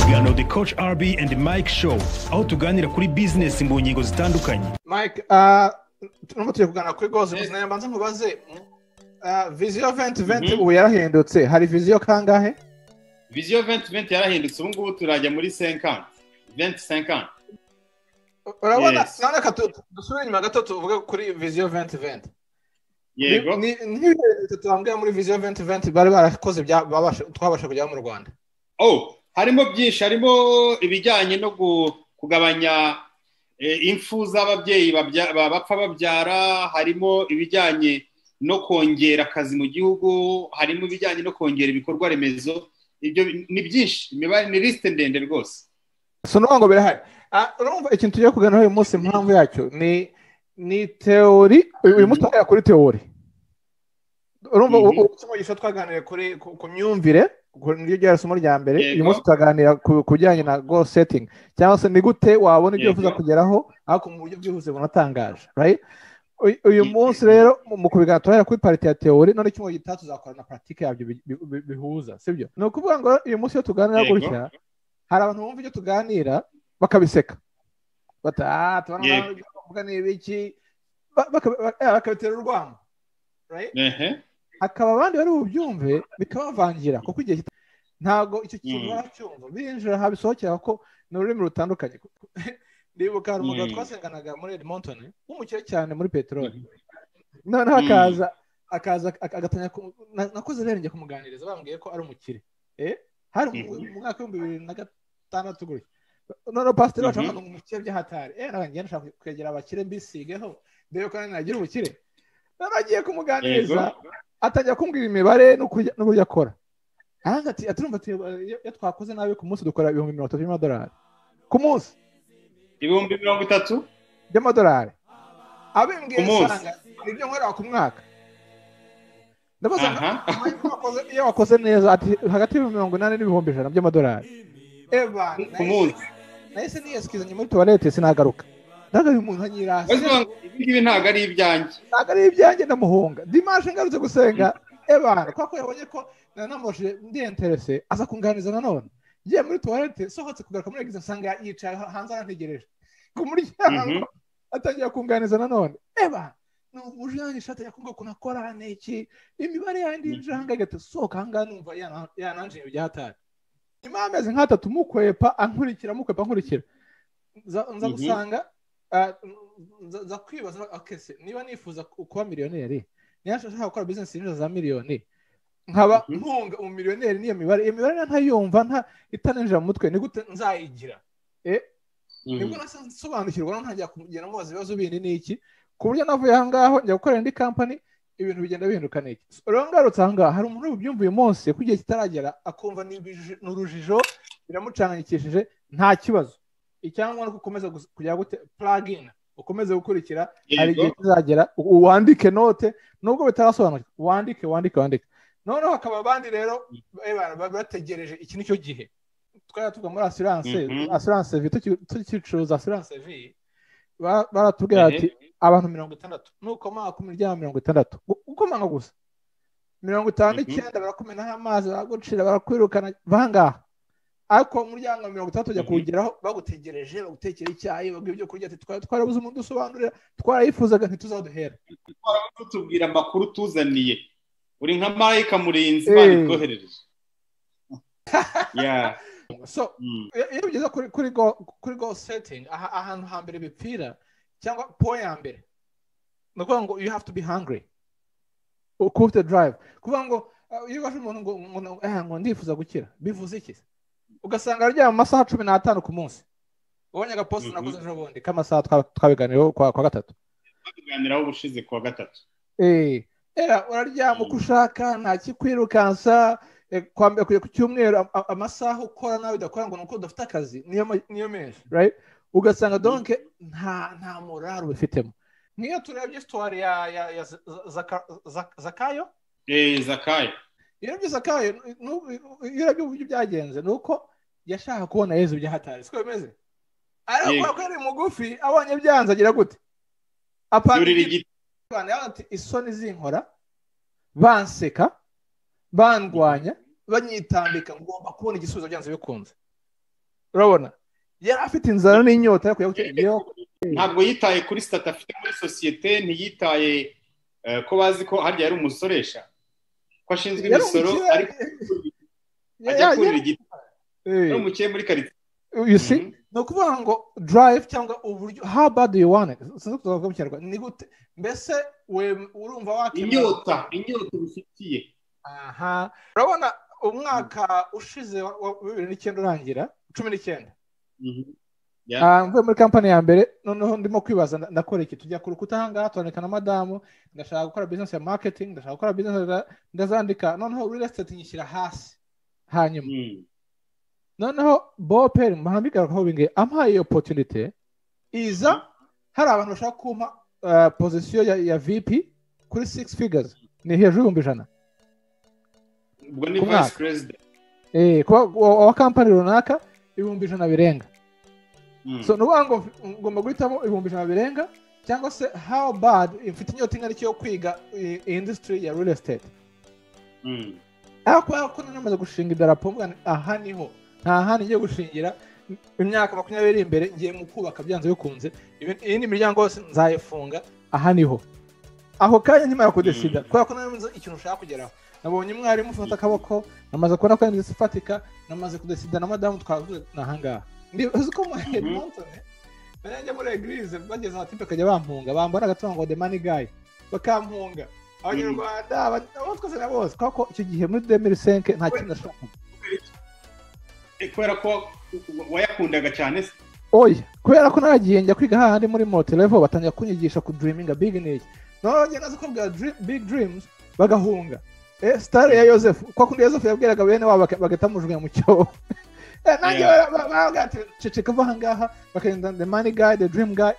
ikiganiro The Coach RB and Mike Show, aho tuganira kuri business mu ngingo zitandukanye. Mike, turimo turi kuganira kuri goals gusa mbanza nkubaze Vision 2020 ubu yarahindutse, hari Vision kangahe? Vision 2020 yarahindutse, ubu ngubu turajya muri 50. Urabona none dusubire inyuma gato tuvuge kuri Vision 2020. Yego. Ni tutambwiye muri Vision 2020 bari barakoze twabasha kujya mu Rwanda. Harimo byinshi, harimo ibijyanye no kugabanya impfu z'ababyeyi bapfa babyara, harimo ibijyanye no kongera akazi mu gihugu, harimo ibijyanye no kongera ibikorwa remezo. Ibyo ni byinshi, imibare ni liste ndende rwose. So ngo birahari. Urumva ikintu tugiye kuganira uyu munsi, impamvu yacyo ni teori. Uyu munsi twaganira kuri teori. Urumva umugisha twaganiriye ku myumvire, niryo ryari isomo rya mbere. Uyu munsi twaganira ku bijyanye na goal setting, cyangwa se ni gute wabona ibyo ufuza kugeraho ariko mu buryo bwihuse bunatangaje, right? Uyu munsi rero mu kubiganira turahera kuri parite ya teori, none kimwe gitaha tuzakora na pratique yabyo bihuza, sibyo? Ni ukuvuga ngo uyu munsi iyo tuganira gutya, hari abantu bumva ibyo tuganira bakabiseka, tubona n'ibiki bakabitera urwamo, right? Hakaba abandi bari bubyumve bikabavangira, kuko igihe ntabwo icyo kintu baracyumva, binjira habisohokera ko ni ururimi rutandukanye. Ndibuka hari umugabo twasenganaga muri Edmonton w'umukire cyane muri peteroli, noneho akaza agatanya, nakoze rero njya kumuganiriza, bambwiye ko ari umukire, hari mu mwaka wa 2006 gutyo. Noneho pasiteri wacu ni umukire by'ahatari, nanjye nashaka kwegera abakire mbisigeho mbere ko nagira ubukire. Nagiye kumuganiriza, atajya kumbwira imibare n'uburyo akora. Ati aturumva iyo twakoze nabi ku munsi dukora $30,000 by'amadolari ku munsi. $30,000 by'amadolari. Abimbwiye sanga nibyo nkora ku mwaka. Ndabaza iyo wakoze neza, ati hagati y'80,000 n'ibihumbi 100 by'amadolari. Ku munsi. Nahise niyeskizanye muri toilette sinagaruka. Ndaga uyu muntu anyirase. Ibi ntago ari ibyanjye. Ntago ari ibyanjye, ndamuhunga. Dimanche ngarutse gusenga, kwako yabonye ko nanamoshe ndi interesse, aza kunganiza nanone. Ngiye muri toilette, sohotse kugaruka muri eglise nsanga yicaye hanze arantegereje ku muryango, atangiye kunganiza nanone. Ujanye shata yakunga kunakora neki imibare yandi njanga gate soka hanga numva yananje byatari. Nyuma ameze nk'atatu mukwepa ankurikira nza gusanga za kwibaza akese niba nifuza kuba miliyoneri, niyashaka gukora business y'injira za miliyoni, nkaba ntunga umiliyoneri, niyo mibare ntayumva itanenjira mu mutwe, ni gute nzayigira? Nibwo nasobanukirwa, ntangiye kugenda mubaza ibibazo bindi n'iki, ku buryo navuye aha ngaho njya gukorera indi company, ibintu bigenda bihinduka n'iki. Rero ngarutse aha ngaha, hari umuntu ubyumva uyu munsi ku gihe kitaragera, akumva n'urujijo biramucanganyikishije. Nta kibazo, icyangwa no gukomeza kujya gute plug in, ukomeze gukurikira, hari igihe kizagera wandike note nubwo bitarasobanukirwa, wandike. Noneho hakaba abandi rero bategereje iki nicyo gihe. Twari tuvuga muri assurance vie, tukicuruza assurance vie, baratubwira ati abantu 60 nuko ku miryango 60 ukomanga gusa 59 barakumenaho amazi, baragucira, barakwirukana vangaha, ariko umuryango 60 ujya kuwugeraho bagutegereje, bagutekera icyayi, bagwa ibyo kurya. Ati twarabuze umuntu usobanurira, twarayifuzaga ntituzaduhera, tubwira amakuru tuzaniye, uri nka Mike murinzi batwoherereje. So iyo bigeze kuri goal setting, ahantu hambere bipfira cyangwa point ya mbere, nuko ngo you have to be hungry, ukufite drive. Kuvuga ngo iyo waje umuntu ngo ndifuza gukira, bivuze iki? Ugasanga aryama amasaha 15 ku munsi. Ubonye agapost nakoze ejo bundi k'amasaha twabiganiraho kwa gatatu, twabiganiraho ubushize kwa gatatu. Uraryama uko ushaka, nta kikwirukansa, kwambia ku cyumweru amasaha ukora nawe udakora ngo nuko udafite akazi, niyo menshi, right? Ugasanga donc nta moral ubifitemo. Niyo turebye story ya Zakayo. Zakayo. Iyo Zakayo urebye uburyo byagenze, nuko yashaka kubona Yesu byahatari, siko bimeze. Ariko kwari mugufi, abonye byanze agira gute? Ati isoni zinkora, banseka, bandwanya, banyitambika, ngomba kubona igisubizo byanze bikunze. urabona yari afite inzara n'inyota yo kujya ntabwo yitaye kuri sitati afite muri sosiyete, ntiyitaye ko bazi ko harya yari umusoresha, ko ashinzwe imisoro ariko ajya kurira igiti, yari umukire muri karitsiye. you see ni ukuvuga ngo drive cyangwa uburyo how bad do you want it, sinzi kuzavuga mu Kinyarwanda ni gute, mbese urumva inyota bifitiye. aha urabona umwaka ushize wa 2009 urangira 19 mvuye muri kampani ya mbere, noneho ndimo kwibaza ndakora iki, tujya ku rukuta ahangaha tuboneka na madamu, ndashaka gukora business ya marketing, ndashaka gukora business, ndazandika, noneho real estate nyishyira hasi, hanyuma noneho Boperi mpambigarukaho binge ampaye opportunity iza hari abantu bashaka kumpa position ya VP kuri 6 figures, ni hejuru y'ibihumbi 100 ubwo ni vice president wa kampani runaka, ibihumbi 100 birenga. So nuvuga ngo ngomba guhitamo ibihumbi 100 birenga, cyangwa se how bad mfite inyota ingana yo kwiga industry ya real estate. Ako namaze gushinga idarapo mvuga aha niho nta handi ngiye gushingira imyaka 20 imbere, ngiye mu kubaka byanze bikunze, iyindi miryango yose nzayifunga, aha niho. Aho kanya nyuma yo kudesida kubera ko namaze ikintu ushaka kugeraho, nabonye umwarimu ufata akaboko, namaze kubona ko ndetse fatika, namaze kudesida na madamu twavuze nahangaha ndi uko mu Edmonton nanjye muri eglise bageze abatipe kajya bampunga, bambona gatongo ngo the money guy bakampunga, abanyarwanda abatwose na bose kuko icyo gihe muri 2005 nta kintu nashaka kubera ko wayakundaga cyane se. Oya kubera ko naragiye njya kwiga hahandi muri multi level, batangira kunyigisha ku dreaming big niche, none nazo ko bwa big dreams bagahunga star ya Joseph kwa kundi Joseph yabwiraga bene wabo bagatamujunya mu cyo nanjye bagati ceceka bahangaha bakenda the money guy the dream guy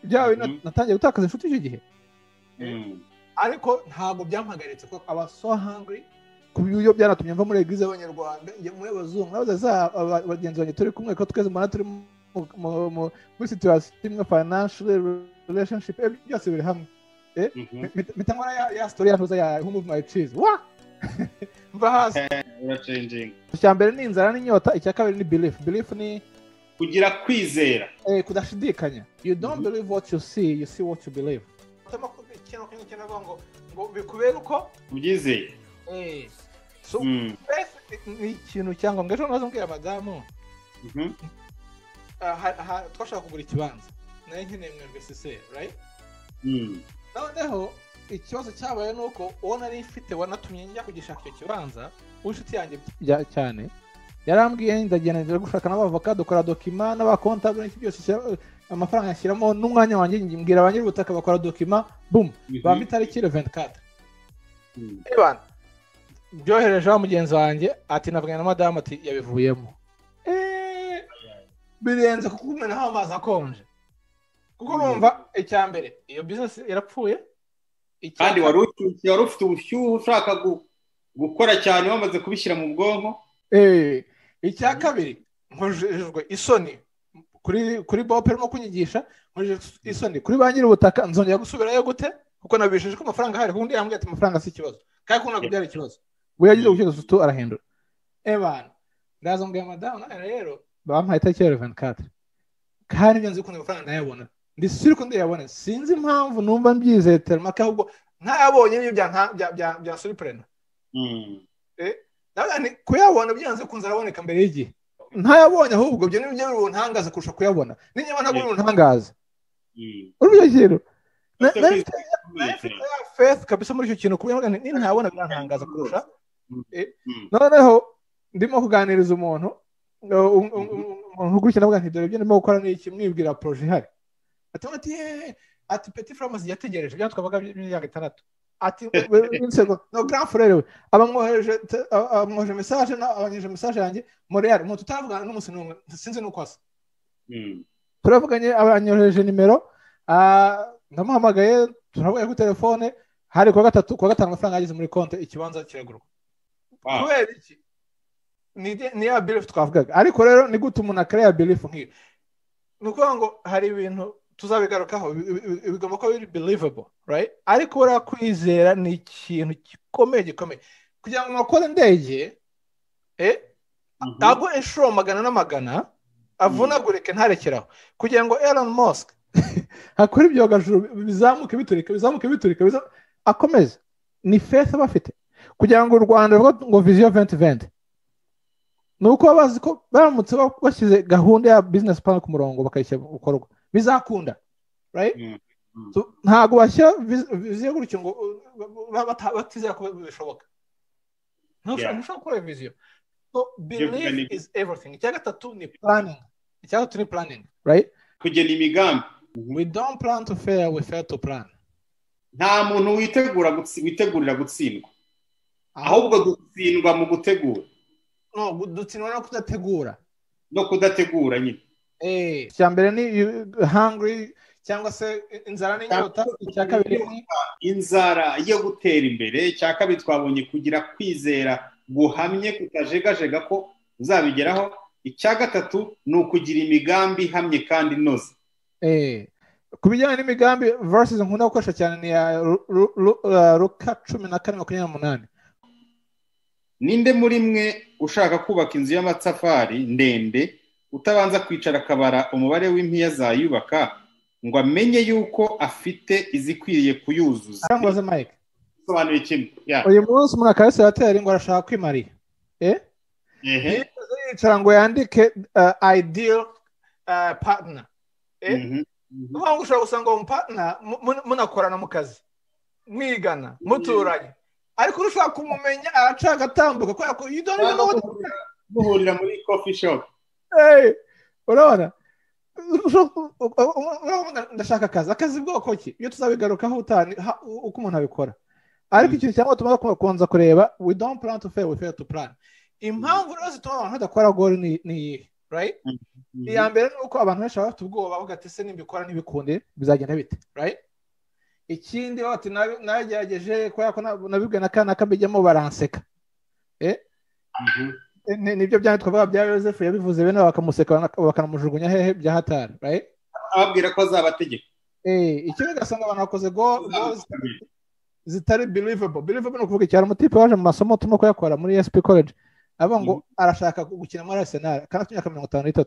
byawe natangiye gutakaza inshuti icyo gihe, ariko ntabwo byampagaritse ko aba so hungry ku byo byanatumye mva muri eglise y'abanyarwanda njye muri abazungu nabaza za bagenzi banjye turi kumwe ko twese mbona turi muri situation imwe, financial relationship byose biri hamwe mitangora ya story yantuza ya who move my cheese wa mva hasi changing. Icyambere ni inzara n'inyota, icya kabiri ni belief ni kugira kwizera, kudashidikanya. You don't believe what you see, you see what you believe. Tama ko ikintu kintu ngo bikubera uko ubyizeye. So ni ikintu cyangwa ngejo nazo mbwira madamu twashaka kugura ikibanza naye nkeneye mwemvesise right. Noneho ikibazo cyabaye nuko ubona ari ifite wanatumye njya kugishaka icyo kibanza, unshuti yanjye cyane yarambwiye ndagenda gushaka n'abavoka dukora document n'abakontable n'iki byose amafaranga yashyiramo n'umwanya wanjye mbwira abanyiri ubutaka bakora document boom bambi tariki 24 ebana byohereje wa mugenzi wanjye ati navugana na madame ati yabivuyemo birenze kukumenaho amazi akonje kuko urumva icyambere iyo business yarapfuye, kandi wari ufite ubushyuhe ushaka gukora cyane wamaze kubishyira mu bwonko. Icya kabiri nkojejwe isoni kuri Boperi no kunyigisha, nkojejwe isoni kuri ba nyiri ubutaka, nzongera gusubirayo gute kuko nabishije ko amafaranga hari, kundi yambwiye ati amafaranga si ikibazo kandi ko nakubyara ikibazo we yagize gushaka sutu arahindura ebana ndaza mbwiye madame rero bampaye tariki 24 kandi byanze ko amafaranga ndayabona ndisiri ko ndayabona, sinzi impamvu numva mbyizeye terma ka ahubwo ntayabonye ibyo bya surprena nani kuyabona byanze kunza araboneka mbere y'igihe ntayabonye, ahubwo byo nibyo ntangaza kurusha kuyabona ninyama ntabwo ntangaza urubyo kintu faith kabisa muri icyo kintu kubera ni ntabona birantangaza kurusha. Noneho ndimo kuganiriza umuntu gutya navuga nti dore ibyo ndimo gukora ni iki, mwibwira projet ihari ati petit pharmacy yategereje bya twabaga imyaka 6 ati no grand frère we abamwoheje message na abanyeje message yanjye Montreal mu tutavugana n'umunsi n'umwe sinzi nuko asa turavuganye abanyoheje nimero ndamuhamagaye turavuye ku telefone hari kwa gatatu kwa gatanu amafaranga ageze muri konte ikibanza kiragurwa kubera iki ni ya belief twavugaga, ariko rero ni gute umuntu akaya belief nk'iyo nuko ngo hari ibintu tuzabigarukaho bigomba kuba biri believable right, ariko ura kwizera ni ikintu gikomeye kugira ngo makore ndege agwa inshuro magana n'amagana avunagurike ntarekeraho kugira ngo Elon Musk akora ibyogajuru bizamuke biturika akomeze ni faith bafite kugira ngo u Rwanda ngo vision 2020 nuko bazi ko baramutse bashyize gahunda ya business plan ku murongo bakayishyira gukorwa bizakunda right ntago bashyira vision gutyo ngo batizera ko bishoboka ntushobora gukora vision so belief is everything icyagatatu ni planning right kugena imigambi we don't plan to fail, we fail to plan. Nta muntu witegurira gutsindwa ahubwo dutsindwa mu gutegura no dutsindwa no kudategura nyine cyambere ni hungry cyangwa se inzara n'inyota icyakabiri ni inzara yo gutera imbere cyakabiri twabonye kugira kwizera guhamye kutajegajega ko uzabigeraho icyagatatu ni ukugira imigambi hamye kandi inoze ku bijyanye n'imigambi verses nkunda gukoresha cyane ni ya Luka 14:28 ninde muri mwe ushaka kubaka inzu y'amatafari ndende utabanza kwicara akabara umubare w'impiya zayubaka ngo amenye yuko afite izikwiriye kuyuzuza arangoze Mike sobanuye kimwe uyu munsi umuntu akabese yatera ngo arashaka kwimariya yicara ngo yandike ideal partner ubangu ushobora gusanga uwo partner munakorana mu kazi mwigana muturanye ariko ushaka kumumenya araca agatambuka kubera ko you don't even know what muhurira muri coffee shop urabona ndashaka akazi bwoko ki iyo tuzabigarukaho uko umuntu abikora ariko ikintu cyangwa tuma kubanza kureba we don't plan to fail, we fail to plan. Impamvu rero zituma abantu badakora goal ni right iya mbere nuko abantu benshi bafite ubwoba bavuga ati se nimbikora nibikunde bizagenda bite right. Ikindi bati nagerageje kubera ko nabibwe nakana kabijyamo baranseka nibyo byane twavuga bya Joseph yabivuze bene bakamuseka bakanamujugunya hehe bya hatari right ababwira ko azabategeka ikindi gasanga abantu bakoze goal zitari believable no kuvuga cyane umutipe waje mu masomo tuno ko yakora muri SP College aba ngo arashaka gukina muri Arsenal kana 53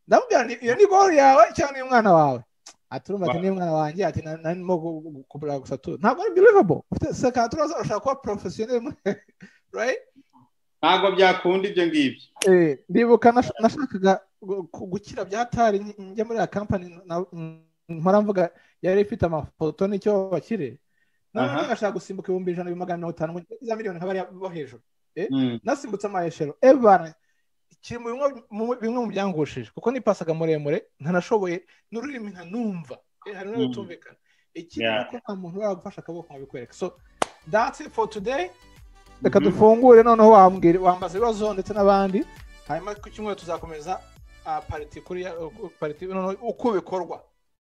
ndamubwira iyo ni goal yawe cyane umwana wawe aturumva ati ni umwana wanjye ati nanimo kubura gusa tu ntabwo ari believable saka turaza arashaka kuba professional right ntabwo byakunda ibyo ngibyo ndibuka nashakaga gukira byatari njye muri ya company mpora mvuga yari ifite amafoto n'icyo bakire none ngashaka gusimbuka 1,150 mu za miliyoni nk'abari bo hejuru nasimbutse amayeshero ebana kimwe bimwe mu byangushije kuko nipasaga muremure ntanashoboye n'ururimi ntanumva hari no gutumvikana ikindi ko nta muntu wagufasha akaboko nkabikwereka so that's it for today reka dufungure noneho wambaza ibibazo ndetse n'abandi hanyuma ku cyumweru tuzakomeza party uko bikorwa